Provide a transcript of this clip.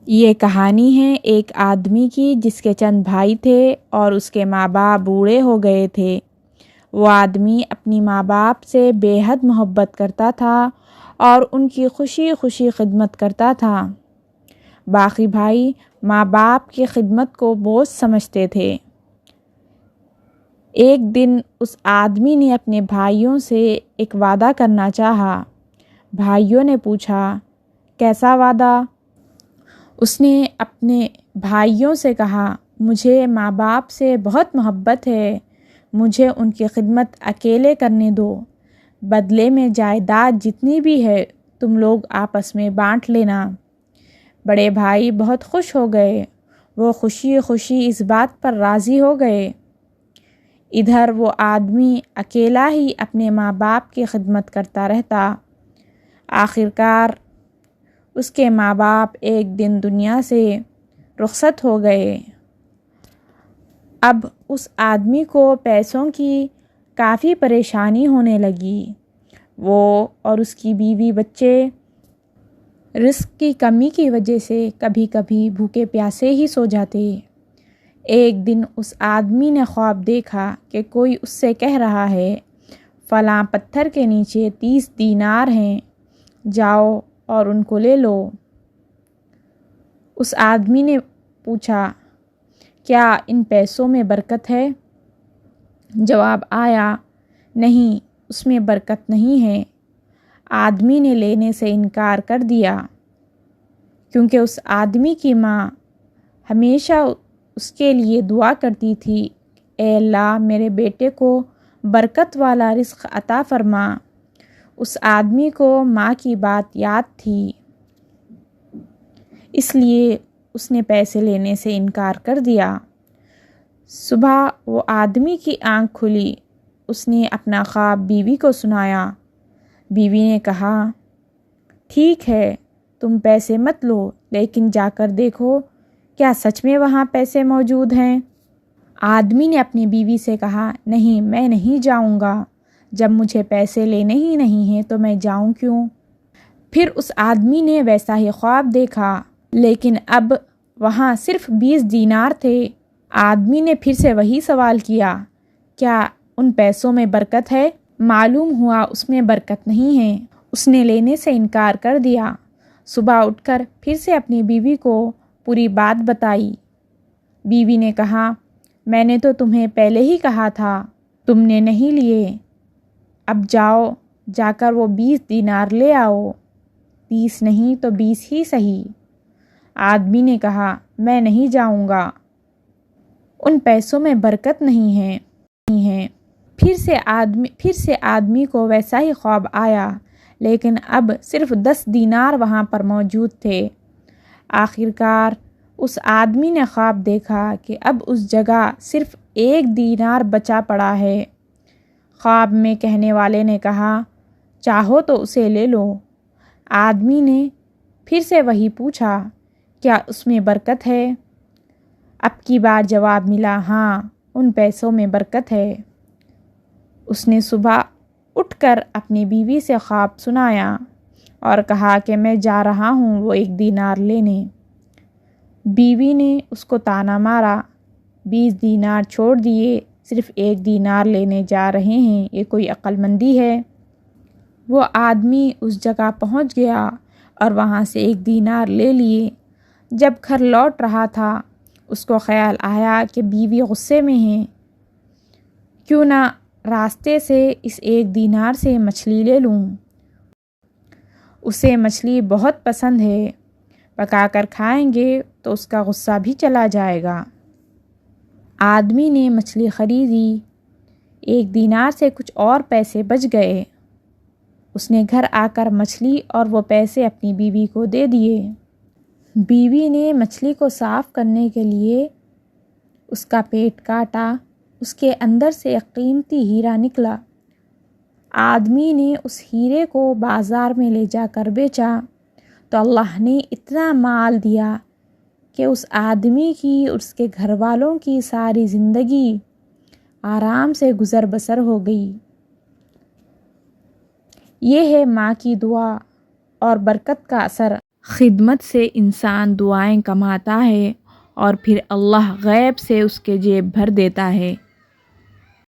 یہ کہانی ہے ایک آدمی کی جس کے چند بھائی تھے اور اس کے ماں باپ بوڑھے ہو گئے تھے۔ وہ آدمی اپنی ماں باپ سے بے حد محبت کرتا تھا اور ان کی خوشی خوشی خدمت کرتا تھا۔ باقی بھائی ماں باپ کی خدمت کو بوجھ سمجھتے تھے۔ ایک دن اس آدمی نے اپنے بھائیوں سے ایک وعدہ کرنا چاہا۔ بھائیوں نے پوچھا، کیسا وعدہ؟ اس نے اپنے بھائیوں سے کہا، مجھے ماں باپ سے بہت محبت ہے، مجھے ان کی خدمت اکیلے کرنے دو، بدلے میں جائیداد جتنی بھی ہے تم لوگ آپس میں بانٹ لینا۔ بڑے بھائی بہت خوش ہو گئے، وہ خوشی خوشی اس بات پر راضی ہو گئے۔ ادھر وہ آدمی اکیلا ہی اپنے ماں باپ کی خدمت کرتا رہتا۔ آخرکار اس کے ماں باپ ایک دن دنیا سے رخصت ہو گئے۔ اب اس آدمی کو پیسوں کی کافی پریشانی ہونے لگی۔ وہ اور اس کی بیوی بچے رزق کی کمی کی وجہ سے کبھی کبھی بھوکے پیاسے ہی سو جاتے۔ ایک دن اس آدمی نے خواب دیکھا کہ کوئی اس سے کہہ رہا ہے، فلاں پتھر کے نیچے 30 دینار ہیں، جاؤ اور ان کو لے لو۔ اس آدمی نے پوچھا، کیا ان پیسوں میں برکت ہے؟ جواب آیا، نہیں، اس میں برکت نہیں ہے۔ آدمی نے لینے سے انکار کر دیا، کیونکہ اس آدمی کی ماں ہمیشہ اس کے لیے دعا کرتی تھی، اے اللہ میرے بیٹے کو برکت والا رزق عطا فرما۔ اس آدمی کو ماں کی بات یاد تھی، اس لیے اس نے پیسے لینے سے انکار کر دیا۔ صبح وہ آدمی کی آنکھ کھلی، اس نے اپنا خواب بیوی کو سنایا۔ بیوی نے کہا، ٹھیک ہے، تم پیسے مت لو، لیکن جا کر دیکھو کیا سچ میں وہاں پیسے موجود ہیں؟ آدمی نے اپنی بیوی سے کہا، نہیں، میں نہیں جاؤں گا، جب مجھے پیسے لینے ہی نہیں ہیں تو میں جاؤں کیوں؟ پھر اس آدمی نے ویسا ہی خواب دیکھا، لیکن اب وہاں صرف 20 دینار تھے۔ آدمی نے پھر سے وہی سوال کیا، کیا ان پیسوں میں برکت ہے؟ معلوم ہوا اس میں برکت نہیں ہے۔ اس نے لینے سے انکار کر دیا۔ صبح اٹھ کر پھر سے اپنی بیوی کو پوری بات بتائی۔ بیوی نے کہا، میں نے تو تمہیں پہلے ہی کہا تھا، تم نے نہیں لیے۔ اب جاؤ، جا کر وہ 20 دینار لے آؤ، 30 نہیں تو 20 ہی صحیح۔ آدمی نے کہا، میں نہیں جاؤں گا، ان پیسوں میں برکت نہیں ہے۔ پھر سے آدمی کو ویسا ہی خواب آیا، لیکن اب صرف 10 دینار وہاں پر موجود تھے۔ آخرکار اس آدمی نے خواب دیکھا کہ اب اس جگہ صرف 1 دینار بچا پڑا ہے۔ خواب میں کہنے والے نے کہا، چاہو تو اسے لے لو۔ آدمی نے پھر سے وہی پوچھا، کیا اس میں برکت ہے؟ اب کی بار جواب ملا، ہاں، ان پیسوں میں برکت ہے۔ اس نے صبح اٹھ کر اپنی بیوی سے خواب سنایا اور کہا کہ میں جا رہا ہوں وہ 1 دینار لینے۔ بیوی نے اس کو طعنہ مارا، 20 دینار چھوڑ دیے، صرف 1 دینار لینے جا رہے ہیں، یہ کوئی عقل مندی ہے؟ وہ آدمی اس جگہ پہنچ گیا اور وہاں سے 1 دینار لے لیے۔ جب گھر لوٹ رہا تھا، اس کو خیال آیا کہ بیوی غصے میں ہے، کیوں نہ راستے سے اس 1 دینار سے مچھلی لے لوں۔ اسے مچھلی بہت پسند ہے، پکا کر کھائیں گے تو اس کا غصہ بھی چلا جائے گا۔ آدمی نے مچھلی خریدی، 1 دینار سے کچھ اور پیسے بچ گئے۔ اس نے گھر آ کر مچھلی اور وہ پیسے اپنی بیوی کو دے دیے۔ بیوی نے مچھلی کو صاف کرنے کے لیے اس کا پیٹ کاٹا، اس کے اندر سے ایک قیمتی ہیرا نکلا۔ آدمی نے اس ہیرے کو بازار میں لے جا کر بیچا تو اللہ نے اتنا مال دیا کہ اس آدمی کی اور اس کے گھر والوں کی ساری زندگی آرام سے گزر بسر ہو گئی۔ یہ ہے ماں کی دعا اور برکت کا اثر۔ خدمت سے انسان دعائیں کماتا ہے اور پھر اللہ غیب سے اس کے جیب بھر دیتا ہے۔